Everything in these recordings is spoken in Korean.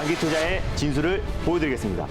장기 투자의 진수를 보여드리겠습니다.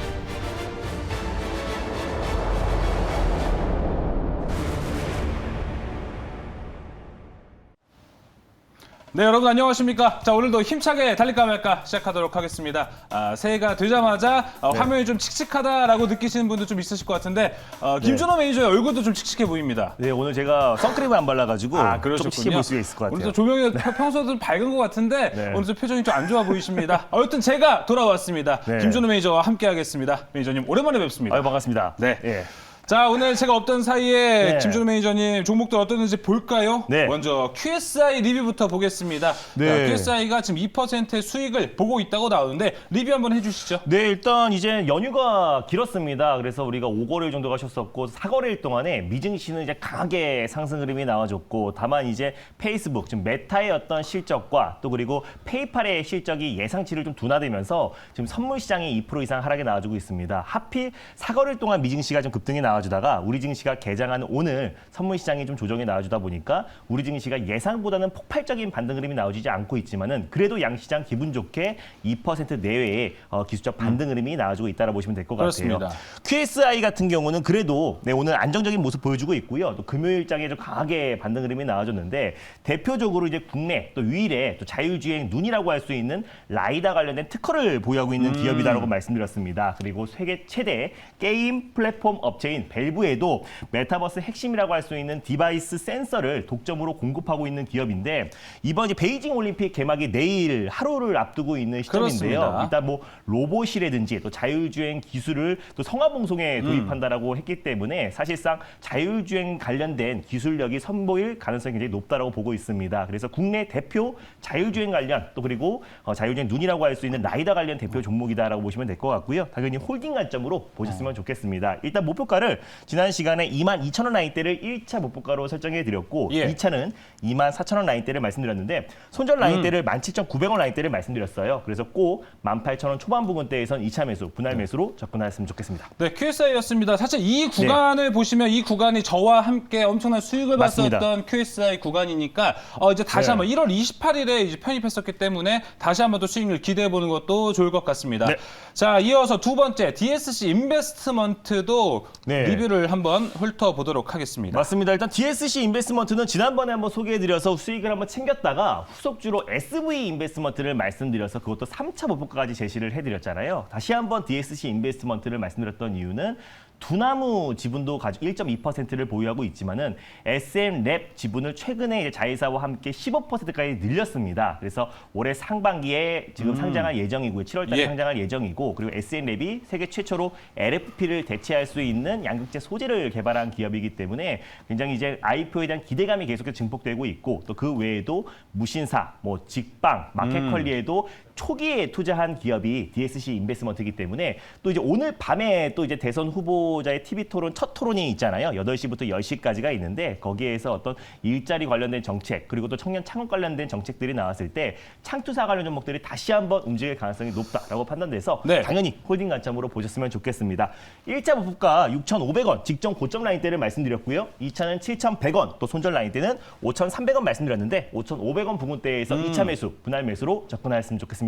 네, 여러분 안녕하십니까? 자, 오늘도 힘차게 달릴까 말까 시작하도록 하겠습니다. 새해가 되자마자 화면이 좀 칙칙하다라고 느끼시는 분도 좀 있으실 것 같은데 김준호 매니저의 얼굴도 좀 칙칙해 보입니다. 네, 오늘 제가 선크림을 안 발라가지고 좀 칙해 보일 수 있을 것 같아요. 오늘 또 조명이 평소도 밝은 것 같은데 오늘 좀 표정이 좀 안 좋아 보이십니다. 여튼 제가 돌아왔습니다. 김준호 매니저와 함께하겠습니다. 매니저님 오랜만에 뵙습니다. 반갑습니다. 네. 예. 자, 오늘 제가 없던 사이에 네. 김준호 매니저님 종목들 어떠는지 볼까요? 네. 먼저 QSI 리뷰부터 보겠습니다. 네. 자, QSI가 지금 2%의 수익을 보고 있다고 나오는데 리뷰 한번 해주시죠. 네, 일단 이제 연휴가 길었습니다. 그래서 우리가 5거래일 정도 가셨었고 4거래일 동안에 미증시는 이제 강하게 상승 흐름이 나와줬고 다만 이제 페이스북, 지금 메타의 어떤 실적과 또 그리고 페이팔의 실적이 예상치를 좀 둔화되면서 지금 선물 시장이 2% 이상 하락에 나와주고 있습니다. 하필 4거래일 동안 미증시가 좀 급등이 나와주다가 우리 증시가 개장하는 오늘 선물 시장이 좀 조정이 나와주다 보니까 우리 증시가 예상보다는 폭발적인 반등 흐름이 나오지 않고 있지만은 그래도 양시장 기분 좋게 2% 내외의 기술적 반등 흐름이 나와주고 있다고 보시면 될 것 같아요. 그렇습니다. QSI 같은 경우는 그래도 오늘 안정적인 모습 보여주고 있고요. 또 금요일장에 좀 강하게 반등 흐름이 나와줬는데 대표적으로 이제 국내 또 유일의 또 자율주행 눈이라고 할 수 있는 라이다 관련된 특허를 보유하고 있는 기업이다라고 말씀드렸습니다. 그리고 세계 최대 게임 플랫폼 업체인 벨브에도 메타버스 핵심이라고 할 수 있는 디바이스 센서를 독점으로 공급하고 있는 기업인데 이번 이제 베이징 올림픽 개막이 내일 하루를 앞두고 있는 시점인데요. 그렇습니다. 일단 뭐 로봇이라든지 또 자율주행 기술을 또 성화봉송에 도입한다라고 했기 때문에 사실상 자율주행 관련된 기술력이 선보일 가능성이 굉장히 높다라고 보고 있습니다. 그래서 국내 대표 자율주행 관련 또 그리고 자율주행 눈이라고 할 수 있는 라이다 관련 대표 종목이다라고 보시면 될 것 같고요. 당연히 홀딩 관점으로 보셨으면 좋겠습니다. 일단 목표가를 지난 시간에 22,000원 라인대를 1차 목표가로 설정해 드렸고 2차는 24,000원 라인대를 말씀드렸는데 손절 라인대를 17,900원 라인대를 말씀드렸어요. 그래서 꼭 18,000원 초반 부근대에선 2차 매수, 분할 매수로 접근하셨으면 좋겠습니다. 네, QSI였습니다. 사실 이 구간을 보시면 이 구간이 저와 함께 엄청난 수익을 맞습니다. 봤었던 QSI 구간이니까 이제 다시 한번 1월 28일에 이제 편입했었기 때문에 다시 한번 또 수익률 기대해 보는 것도 좋을 것 같습니다. 자, 이어서 두 번째 DSC 인베스트먼트도 리뷰를 한번 훑어보도록 하겠습니다. 맞습니다. 일단 DSC 인베스트먼트는 지난번에 한번 소개해드려서 수익을 한번 챙겼다가 후속주로 SV 인베스트먼트를 말씀드려서 그것도 3차 목표가까지 제시를 해드렸잖아요. 다시 한번 DSC 인베스트먼트를 말씀드렸던 이유는 두나무 지분도 가지고 1.2%를 보유하고 있지만은 SM랩 지분을 최근에 이제 자회사와 함께 15%까지 늘렸습니다. 그래서 올해 상반기에 지금 상장할 예정이고요. 7월달에 상장할 예정이고 그리고 SM랩이 세계 최초로 LFP를 대체할 수 있는 양극재 소재를 개발한 기업이기 때문에 굉장히 이제 IPO에 대한 기대감이 계속해서 증폭되고 있고 또 그 외에도 무신사, 뭐 직방, 마켓컬리에도 초기에 투자한 기업이 DSC 인베스트먼트이기 때문에 또 이제 오늘 밤에 또 이제 대선 후보자의 TV 토론 첫 토론이 있잖아요. 8시부터 10시까지가 있는데 거기에서 어떤 일자리 관련된 정책 그리고 또 청년 창업 관련된 정책들이 나왔을 때 창투사 관련 종목들이 다시 한번 움직일 가능성이 높다라고 판단돼서 당연히 홀딩 관점으로 보셨으면 좋겠습니다. 1차 목표가 6,500원 직전 고점 라인대를 말씀드렸고요. 2차는 7,100원 또 손절 라인대는 5,300원 말씀드렸는데 5,500원 부근대에서 2차 매수, 분할 매수로 접근하였으면 좋겠습니다.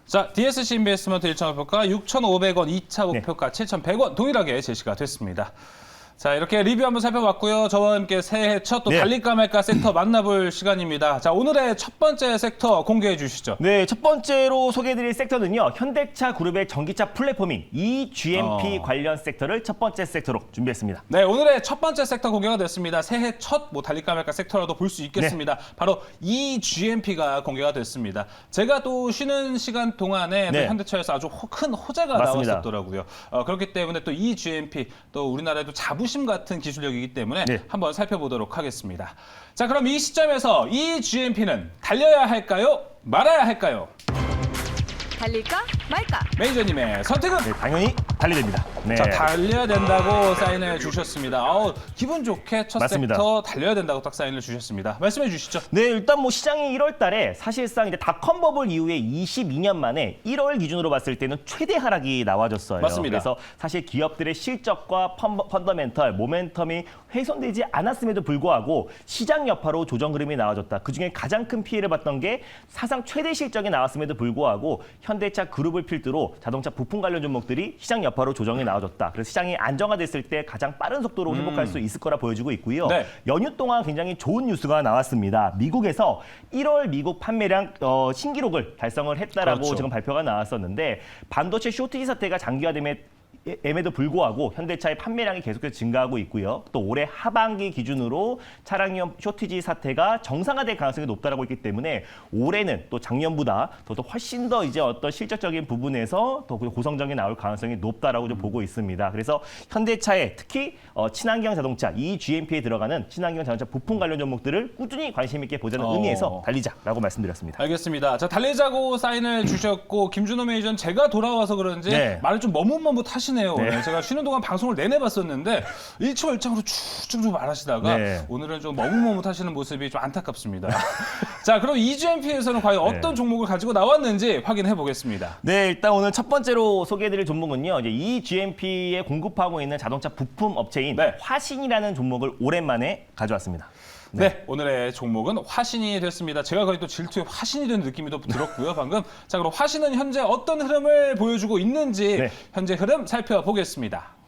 자, DSC 인베스트먼트 1차 목표가 6,500원, 2차 목표가 7,100원 동일하게 제시가 됐습니다. 자, 이렇게 리뷰 한번 살펴봤고요. 저와 함께 새해 첫 또 달릴까 말까 섹터 만나볼 시간입니다. 자, 오늘의 첫 번째 섹터 공개해 주시죠. 네, 첫 번째로 소개해드릴 섹터는요. 현대차 그룹의 전기차 플랫폼인 eGMP 관련 섹터를 첫 번째 섹터로 준비했습니다. 네, 오늘의 첫 번째 섹터 공개가 됐습니다. 새해 첫 달릴까 말까 섹터라도 볼 수 있겠습니다. 바로 eGMP가 공개가 됐습니다. 제가 또 쉬는 시간 동안에 또 현대차에서 아주 큰 호재가 나왔었더라고요. 그렇기 때문에 또 eGMP 또 우리나라에도 자부심 같은 기술력이기 때문에 한번 살펴보도록 하겠습니다. 자, 그럼 이 시점에서 eGMP는 달려야 할까요? 말아야 할까요? 달릴까 말까? 매니저님의 선택은? 네, 당연히 달려됩니다. 네. 자, 달려야 된다고 사인해 주셨습니다. 기분 좋게 첫 맞습니다. 섹터 달려야 된다고 딱 사인을 주셨습니다. 말씀해 주시죠. 네, 일단 뭐 시장이 1월 달에 사실상 이제 닷컴 버블 이후에 22년 만에 1월 기준으로 봤을 때는 최대 하락이 나와줬어요. 맞습니다. 그래서 사실 기업들의 실적과 펀더멘털, 모멘텀이 훼손되지 않았음에도 불구하고 시장 여파로 조정 흐름이 나와줬다. 그중에 가장 큰 피해를 봤던 게 사상 최대 실적이 나왔음에도 불구하고 현대차 그룹을 필두로 자동차 부품 관련 종목들이 시장 여파로 조정이 나와줬다. 그래서 시장이 안정화됐을 때 가장 빠른 속도로 회복할 수 있을 거라 보여지고 있고요. 네. 연휴 동안 굉장히 좋은 뉴스가 나왔습니다. 미국에서 1월 미국 판매량 신기록을 달성을 했다라고 그렇죠. 지금 발표가 나왔었는데 반도체 쇼티지 사태가 장기화됨에도 불구하고 현대차의 판매량이 계속해서 증가하고 있고요. 또 올해 하반기 기준으로 차량용 쇼티지 사태가 정상화될 가능성이 높다라고 있기 때문에 올해는 또 작년보다 더 훨씬 더 이제 어떤 실질적인 부분에서 더 고성장이 나올 가능성이 높다라고 좀 보고 있습니다. 그래서 현대차의 특히 친환경 자동차 eGMP에 들어가는 친환경 자동차 부품 관련 종목들을 꾸준히 관심 있게 보자는 의미에서 달리자라고 말씀드렸습니다. 알겠습니다. 자, 달리자고 사인을 주셨고 김준호 매니저는 제가 돌아와서 그런지 네. 말을 좀 머뭇머뭇하시네요. 네. 네, 제가 쉬는 동안 방송을 내내 봤었는데 일초일장으로 쭉쭉 말하시다가 네. 오늘은 좀 머뭇머뭇하시는 모습이 좀 안타깝습니다. 자, 그럼 eGMP에서는 과연 어떤 종목을 가지고 나왔는지 확인해 보겠습니다. 네, 일단 오늘 첫 번째로 소개해드릴 종목은요. 이제 eGMP에 공급하고 있는 자동차 부품 업체인 네. 화신이라는 종목을 오랜만에 가져왔습니다. 네, 오늘의 종목은 화신이 됐습니다. 제가 거의 또 질투의 화신이 된 느낌이 또 들었고요, 방금. 자, 그럼 화신은 현재 어떤 흐름을 보여주고 있는지 네. 현재 흐름 살펴보겠습니다.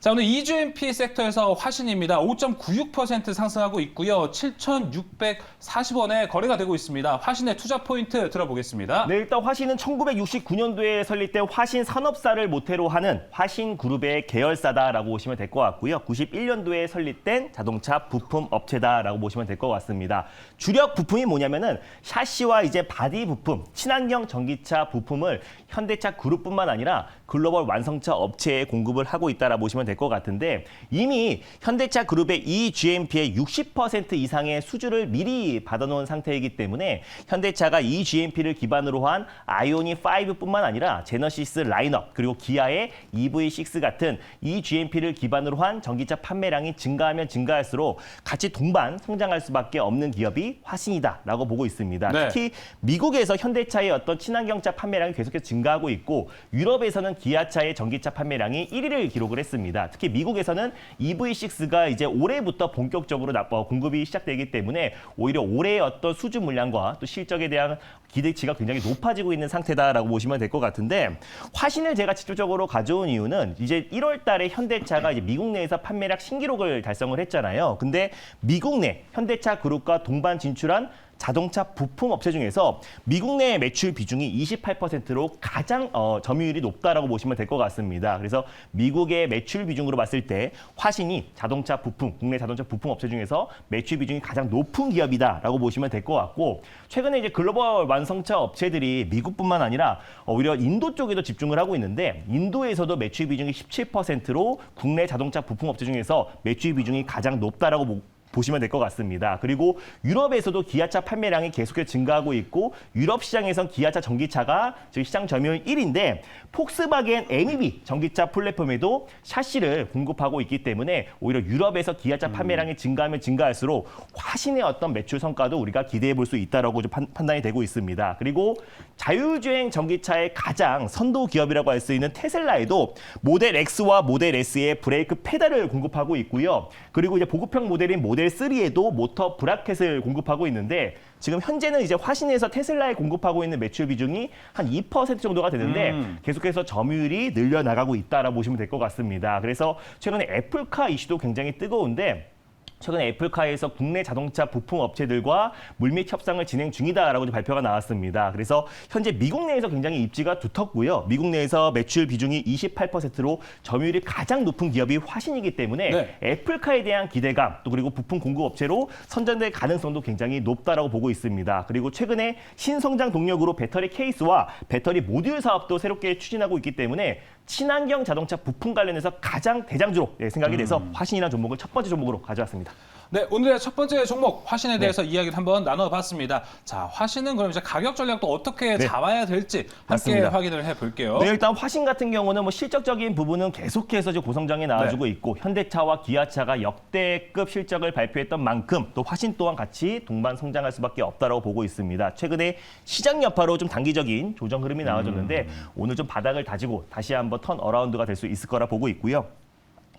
자, 오늘 eGMP 섹터에서 화신입니다. 5.96% 상승하고 있고요. 7,640원에 거래가 되고 있습니다. 화신의 투자 포인트 들어보겠습니다. 네, 일단 화신은 1969년도에 설립된 화신 산업사를 모태로 하는 화신그룹의 계열사다라고 보시면 될 것 같고요. 91년도에 설립된 자동차 부품 업체다라고 보시면 될 것 같습니다. 주력 부품이 뭐냐면은 샤시와 이제 바디 부품, 친환경 전기차 부품을 현대차 그룹뿐만 아니라 글로벌 완성차 업체에 공급을 하고 있다라고 보시면 될 것 같은데 이미 현대차 그룹의 eGMP의 60% 이상의 수주를 미리 받아놓은 상태이기 때문에 현대차가 eGMP를 기반으로 한 아이오닉 5뿐만 아니라 제너시스 라인업 그리고 기아의 EV6 같은 eGMP를 기반으로 한 전기차 판매량이 증가하면 증가할수록 같이 동반 성장할 수밖에 없는 기업이 화신이다라고 보고 있습니다. 네. 특히 미국에서 현대차의 어떤 친환경차 판매량이 계속해서 증가하고 있고 유럽에서는 기아차의 전기차 판매량이 1위를 기록을 했습니다. 특히 미국에서는 EV6가 이제 올해부터 본격적으로 공급이 시작되기 때문에 오히려 올해의 어떤 수주 물량과 또 실적에 대한 기대치가 굉장히 높아지고 있는 상태다라고 보시면 될 것 같은데 화신을 제가 직접적으로 가져온 이유는 이제 1월 달에 현대차가 이제 미국 내에서 판매량 신기록을 달성을 했잖아요. 근데 미국 내 현대차 그룹과 동반 진출한 자동차 부품 업체 중에서 미국 내 매출 비중이 28%로 가장 점유율이 높다라고 보시면 될 것 같습니다. 그래서 미국의 매출 비중으로 봤을 때 화신이 자동차 부품, 국내 자동차 부품 업체 중에서 매출 비중이 가장 높은 기업이다라고 보시면 될 것 같고 최근에 이제 글로벌 완성차 업체들이 미국뿐만 아니라 오히려 인도 쪽에도 집중을 하고 있는데 인도에서도 매출 비중이 17%로 국내 자동차 부품 업체 중에서 매출 비중이 가장 높다라고 보시면 될 것 같습니다. 그리고 유럽에서도 기아차 판매량이 계속해서 증가하고 있고 유럽 시장에선 기아차 전기차가 지금 시장 점유율 1위인데 폭스바겐 MEB 전기차 플랫폼에도 샤시를 공급하고 있기 때문에 오히려 유럽에서 기아차 판매량이 증가하면 증가할수록 화신의 어떤 매출 성과도 우리가 기대해 볼 수 있다라고 좀 판단이 되고 있습니다. 그리고 자율주행 전기차의 가장 선도 기업이라고 할 수 있는 테슬라에도 모델 X와 모델 S의 브레이크 페달을 공급하고 있고요. 그리고 이제 보급형 모델인 모델 3에도 모터 브라켓을 공급하고 있는데 지금 현재는 이제 화신에서 테슬라에 공급하고 있는 매출 비중이 한 2% 정도가 되는데 계속해서 점유율이 늘려나가고 있다라고 보시면 될 것 같습니다. 그래서 최근에 애플카 이슈도 굉장히 뜨거운데 최근에 애플카에서 국내 자동차 부품 업체들과 물밑 협상을 진행 중이다라고 발표가 나왔습니다. 그래서 현재 미국 내에서 굉장히 입지가 두텁고요. 미국 내에서 매출 비중이 28%로 점유율이 가장 높은 기업이 화신이기 때문에 네. 애플카에 대한 기대감 또 그리고 부품 공급 업체로 선전될 가능성도 굉장히 높다라고 보고 있습니다. 그리고 최근에 신성장 동력으로 배터리 케이스와 배터리 모듈 사업도 새롭게 추진하고 있기 때문에 친환경 자동차 부품 관련해서 가장 대장주로 생각이 돼서 화신이라는 종목을 첫 번째 종목으로 가져왔습니다. 네, 오늘의 첫 번째 종목 화신에 대해서 이야기를 한번 나눠봤습니다. 자, 화신은 그럼 이제 가격 전략도 어떻게 잡아야 될지 함께 맞습니다. 확인을 해볼게요. 네, 일단 화신 같은 경우는 뭐 실적적인 부분은 계속해서 지금 고성장에 나와주고 있고 현대차와 기아차가 역대급 실적을 발표했던 만큼 또 화신 또한 같이 동반 성장할 수밖에 없다라고 보고 있습니다. 최근에 시장 여파로 좀 단기적인 조정 흐름이 나와줬는데 오늘 좀 바닥을 다지고 다시 한번 턴 어라운드가 될 수 있을 거라 보고 있고요.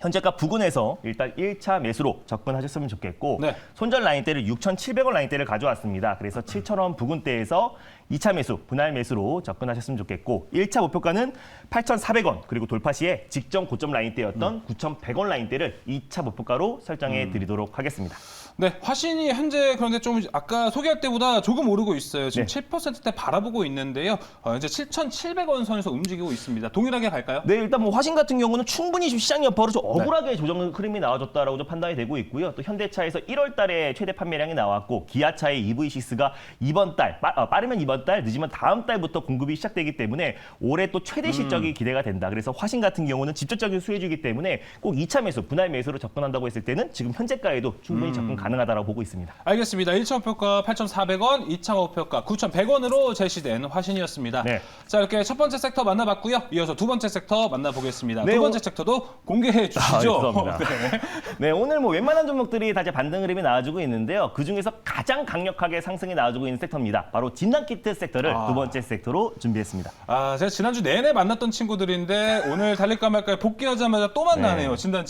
현재가 부근에서 일단 1차 매수로 접근하셨으면 좋겠고 네. 손절 라인대를 6,700원 라인대를 가져왔습니다. 그래서 7,000원 부근대에서 2차 매수, 분할 매수로 접근하셨으면 좋겠고 1차 목표가는 8,400원 그리고 돌파 시에 직전 고점 라인대였던 9,100원 라인대를 2차 목표가로 설정해 드리도록 하겠습니다. 네, 화신이 현재 그런데 좀 아까 소개할 때보다 조금 오르고 있어요. 지금 네. 7%대 바라보고 있는데요. 현재 7,700원 선에서 움직이고 있습니다. 동일하게 갈까요? 네, 일단 뭐 화신 같은 경우는 충분히 좀 시장 여파로 좀 억울하게 조정 흐름이 나와줬다라고 좀 판단이 되고 있고요. 또 현대차에서 1월 달에 최대 판매량이 나왔고 기아차의 EV6가 이번 달, 빠르면 이번 달, 늦으면 다음 달부터 공급이 시작되기 때문에 올해 또 최대 실적이 기대가 된다. 그래서 화신 같은 경우는 직접적인 수혜주이기 때문에 꼭 2차 매수, 분할 매수로 접근한다고 했을 때는 지금 현재가에도 충분히 접근 가능하다고 보고 있습니다. 알겠습니다. 1차 목표가 8,400원, 2차 목표가 9,100원으로 제시된 화신이었습니다. 네. 자, 이렇게 첫 번째 섹터 만나봤고요. 이어서 두 번째 섹터 만나보겠습니다. 네, 두 번째 섹터도 공개해 주시죠. 죄송합니다. 네, 오늘 뭐 웬만한 종목들이 다 이제 반등 흐름이 나와주고 있는데요. 그중에서 가장 강력하게 상승이 나와주고 있는 섹터입니다. 바로 진단키트 섹터를 두 번째 섹터로 준비했습니다. 제가 지난주 내내 만났던 친구들인데 오늘 달릴까 말까 복귀하자마자 또 만나네요. 진단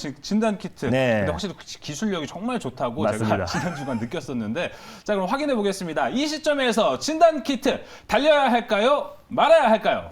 키트. 네. 근데 확실히 기술력이 정말 좋다고 맞습니다. 제가 지난주간 느꼈었는데 자, 그럼 확인해 보겠습니다. 이 시점에서 진단 키트 달려야 할까요? 말아야 할까요?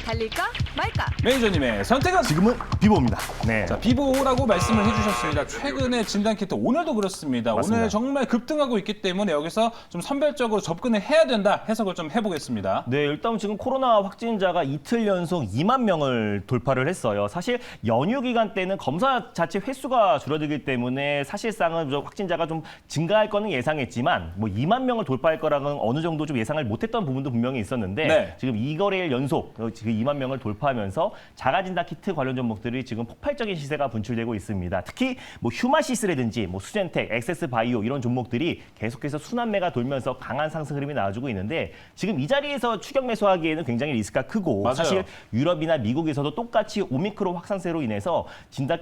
달릴까 말까. 매니저님의 선택은 지금은 비보입니다. 네. 자, 비보라고 말씀을 해주셨습니다. 최근에 진단키트 오늘도 그렇습니다. 맞습니다. 오늘 정말 급등하고 있기 때문에 여기서 좀 선별적으로 접근을 해야 된다 해석을 좀 해보겠습니다. 네, 일단 지금 코로나 확진자가 이틀 연속 2만 명을 돌파를 했어요. 사실 연휴 기간 때는 검사 자체 횟수가 줄어들기 때문에 사실상은 좀 확진자가 좀 증가할 거는 예상했지만 뭐 2만 명을 돌파할 거라는 어느 정도 좀 예상을 못했던 부분도 분명히 있었는데 네. 지금 2거래일 연속 지금 2만 명을 돌파하면서 자가진단 키트 관련 종목들이 지금 폭발적인 시세가 분출되고 있습니다. 특히 뭐 휴마시스라든지 뭐 수젠텍, 엑세스바이오 이런 종목들이 계속해서 순환매가 돌면서 강한 상승 흐름이 나와주고 있는데 지금 이 자리에서 추격 매수하기에는 굉장히 리스크가 크고 맞아요. 사실 유럽이나 미국에서도 똑같이 오미크론 확산세로 인해서 진단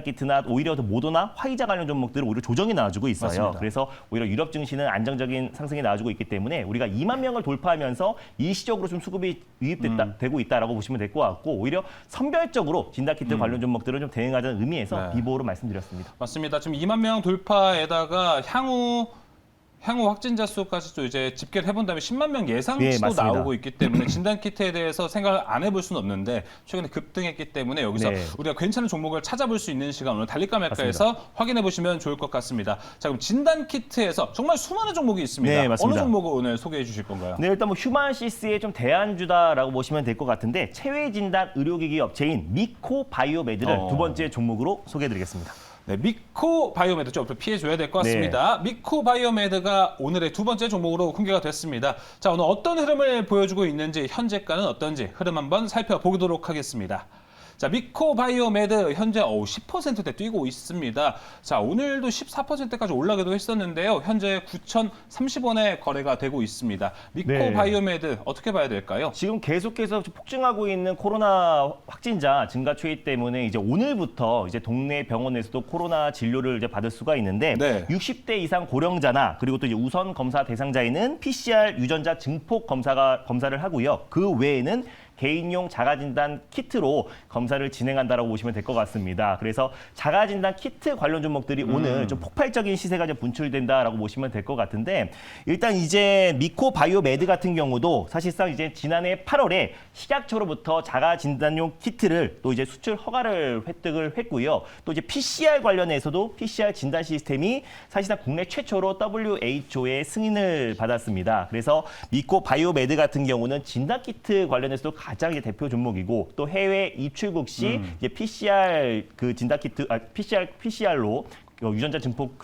키트나 오히려 더 모더나 화이자 관련 종목들은 오히려 조정이 나와주고 있어요. 맞습니다. 그래서 오히려 유럽 증시는 안정적인 상승이 나와주고 있기 때문에 우리가 2만 명을 돌파하면서 일시적으로 좀 수급이 되고 있다라고 보시면 될 것 같고 오히려 선별적으로 진단 키트 관련 종목들을 좀 대응하자는 의미에서 네. 비보로 말씀드렸습니다. 맞습니다. 지금 2만 명 돌파에다가 향후 확진자 수까지 또 이제 집계를 해본 다음에 10만 명 예상치도 네, 맞습니다. 나오고 있기 때문에 진단 키트에 대해서 생각을 안 해볼 수는 없는데 최근에 급등했기 때문에 여기서 네. 우리가 괜찮은 종목을 찾아볼 수 있는 시간 오늘 달릴까 말까에서 확인해 보시면 좋을 것 같습니다. 자, 그럼 진단 키트에서 정말 수많은 종목이 있습니다. 네, 맞습니다. 어느 종목을 오늘 소개해 주실 건가요? 네, 일단 뭐 휴만시스의 좀 대안주다라고 보시면 될 것 같은데 체외 진단 의료기기 업체인 미코 바이오메드를 두 번째 종목으로 소개해드리겠습니다. 네, 미코 바이오메드 좀 피해줘야 될 것 같습니다. 미코 바이오메드가 오늘의 두 번째 종목으로 공개가 됐습니다. 자, 오늘 어떤 흐름을 보여주고 있는지 현재가는 어떤지 흐름 한번 살펴보도록 하겠습니다. 자, 미코 바이오메드 현재 10%대 뛰고 있습니다. 자, 오늘도 14%까지 올라가기도 했었는데요. 현재 9,030원에 거래가 되고 있습니다. 미코 네. 바이오메드 어떻게 봐야 될까요? 지금 계속해서 폭증하고 있는 코로나 확진자 증가 추이 때문에 이제 오늘부터 이제 동네 병원에서도 코로나 진료를 이제 받을 수가 있는데 네. 60대 이상 고령자나 그리고 또 이제 우선 검사 대상자에는 PCR 유전자 증폭 검사를 하고요. 그 외에는 개인용 자가진단 키트로 검사를 진행한다라고 보시면 될 것 같습니다. 그래서 자가진단 키트 관련 종목들이 오늘 좀 폭발적인 시세가 이제 분출된다라고 보시면 될 것 같은데 일단 이제 미코 바이오메드 같은 경우도 사실상 이제 지난해 8월에 식약처로부터 자가진단용 키트를 또 이제 수출 허가를 획득을 했고요. 또 이제 PCR 관련해서도 PCR 진단 시스템이 사실상 국내 최초로 WHO의 승인을 받았습니다. 그래서 미코 바이오메드 같은 경우는 진단 키트 관련해서도 가장 이제 대표 종목이고 또 해외 입출국 시 이제 PCR 그 진단 키트 PCR로 유전자 증폭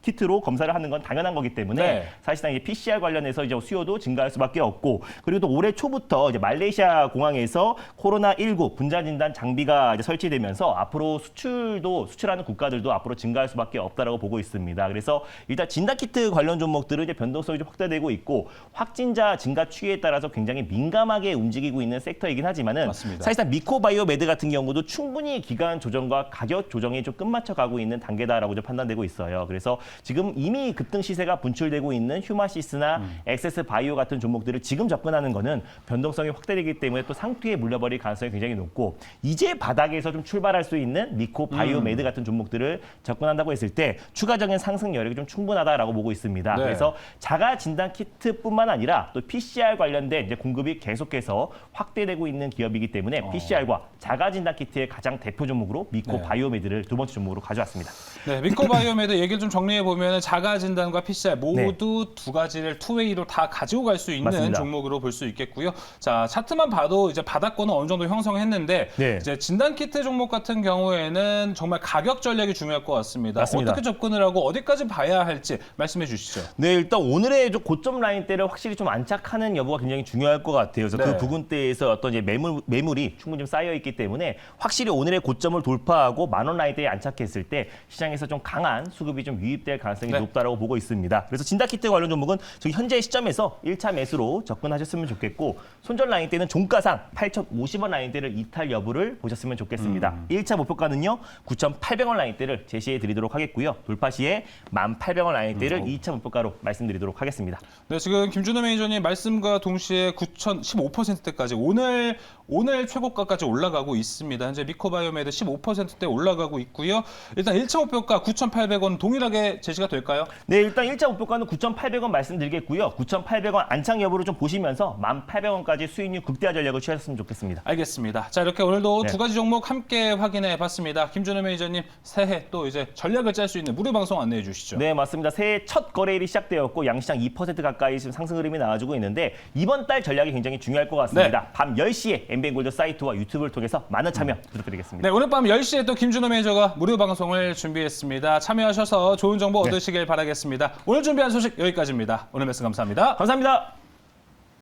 키트로 검사를 하는 건 당연한 거기 때문에 네. 사실상 이제 PCR 관련해서 이제 수요도 증가할 수밖에 없고 그리고 또 올해 초부터 이제 말레이시아 공항에서 코로나19 분자 진단 장비가 이제 설치되면서 앞으로 수출하는 국가들도 앞으로 증가할 수밖에 없다라고 보고 있습니다. 그래서 일단 진단 키트 관련 종목들은 이제 변동성이 좀 확대되고 있고 확진자 증가 추이에 따라서 굉장히 민감하게 움직이고 있는 섹터이긴 하지만은 맞습니다. 사실상 미코바이오메드 같은 경우도 충분히 기간 조정과 가격 조정이 좀 끝맞춰 가고 있는 단계다라고 좀 판단되고 있어요. 그래서 지금 이미 급등 시세가 분출되고 있는 휴마시스나 엑세스 바이오 같은 종목들을 지금 접근하는 거는 변동성이 확대되기 때문에 또 상투에 물려버릴 가능성이 굉장히 높고 이제 바닥에서 좀 출발할 수 있는 미코 바이오메드 같은 종목들을 접근한다고 했을 때 추가적인 상승 여력이 좀 충분하다라고 보고 있습니다. 네. 그래서 자가 진단 키트뿐만 아니라 또 PCR 관련된 이제 공급이 계속해서 확대되고 있는 기업이기 때문에 PCR과 자가 진단 키트의 가장 대표 종목으로 미코 네. 바이오메드를 두 번째 종목으로 가져왔습니다. 네, 미코 바이오메드 얘기를 좀 정리해 보면 자가 진단과 PCR 모두 두 가지를 투웨이로 다 가지고 갈 수 있는 맞습니다. 종목으로 볼 수 있겠고요. 자, 차트만 봐도 이제 바닥권은 어느 정도 형성했는데 네. 이제 진단 키트 종목 같은 경우에는 정말 가격 전략이 중요할 것 같습니다. 맞습니다. 어떻게 접근을 하고 어디까지 봐야 할지 말씀해 주시죠. 네, 일단 오늘의 좀 고점 라인대를 확실히 좀 안착하는 여부가 굉장히 중요할 것 같아요. 그래서 네. 그 부분대에서 어떤 이제 매물이 충분히 좀 쌓여 있기 때문에 확실히 오늘의 고점을 돌파하고 10,000원 라인대에 안착했을 때 시장에서 좀 강한 수급이 좀 유입될 가능성이 네. 높다라고 보고 있습니다. 그래서 진단키트 관련 종목은 저기 현재 시점에서 1차 매수로 접근하셨으면 좋겠고 손절 라인대는 종가상 8,050원 라인대를 이탈 여부를 보셨으면 좋겠습니다. 1차 목표가는요 9,800원 라인대를 제시해 드리도록 하겠고요. 돌파 시에 1,800원 라인대를 2차 목표가로 말씀드리도록 하겠습니다. 네, 지금 김준호 매니저님 말씀과 동시에 9,015%대까지 오늘 최고가까지 올라가고 있습니다. 현재 미코바이오메드 15%대 올라가고 있고요. 일단 1차 목표가 9,800원 동일하게 제시가 될까요? 네, 일단 1차 목표가는 9,800원 말씀드리겠고요. 9,800원 안착 여부를 좀 보시면서 1,800원까지 수익률 극대화 전략을 취하셨으면 좋겠습니다. 알겠습니다. 자, 이렇게 오늘도 네. 두 가지 종목 함께 확인해 봤습니다. 김준호 매니저님 새해 또 이제 전략을 짤 수 있는 무료 방송 안내해 주시죠. 네, 맞습니다. 새해 첫 거래일이 시작되었고 양시장 2% 가까이 지금 상승 흐름이 나와주고 있는데 이번 달 전략이 굉장히 중요할 것 같습니다. 밤 10시에 엠비엔골드 사이트와 유튜브를 통해서 많은 참여 부탁드리겠습니다. 네, 오늘 밤 10시에 또 김준호 매니저가 무료 방송을 준비했습니다. 참여하셔서 좋은 정보 얻으시길 바라겠습니다. 오늘 준비한 소식 여기까지입니다. 오늘 말씀 감사합니다. 감사합니다.